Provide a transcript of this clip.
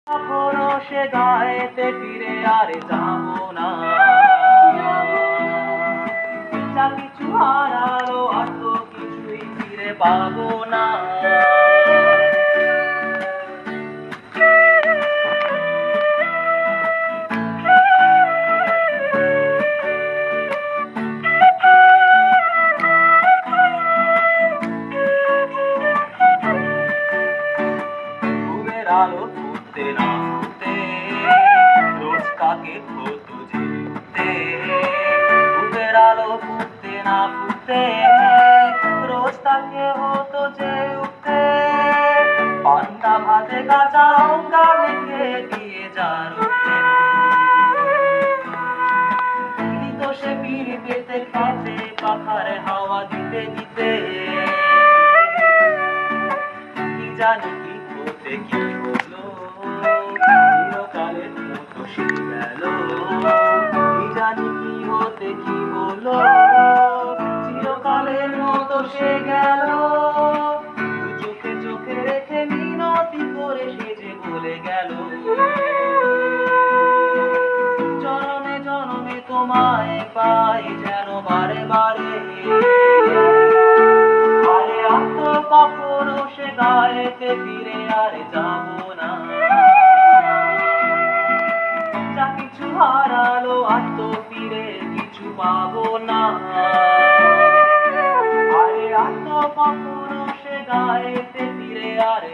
কখনো সে গায়েতে ফিরে আর যাবো না। যা কিছু হারালো আর তো কিছুই ফিরে পাবো না। ঘুমের আলো ফুটতে না ফুটতে রোজ তাকে হতো জিততে। ঘুমের আলো ফুটতে না ফুটতে রোজ তাকে হতো যে উঠতে। পান্তা ভাতে কাঁচা লঙ্কা মেখে দিয়ে যার দিত সে পিড়ি পেতে খেতে পাখার হাওয়া দিতে দিতে। কি জানি কি হতে কি হলো, চিরকালের মতো সে গেল। কি জানি কি হতে কি হলো, চিরকালের মতো সে গেল। চোখে চোখে রেখে মিনতি করে সে যে বলে গেল, জনমে জনমে তোমায় পাই যেন বারে বারে। আরে আর তো কখনো সে গায়েতে ফিরে আর যাবো না। যা কিছু হারালো আর তো ফিরে কিছু পাবো না। আরে আর তো কখনো সে গায়েতে ফিরে আর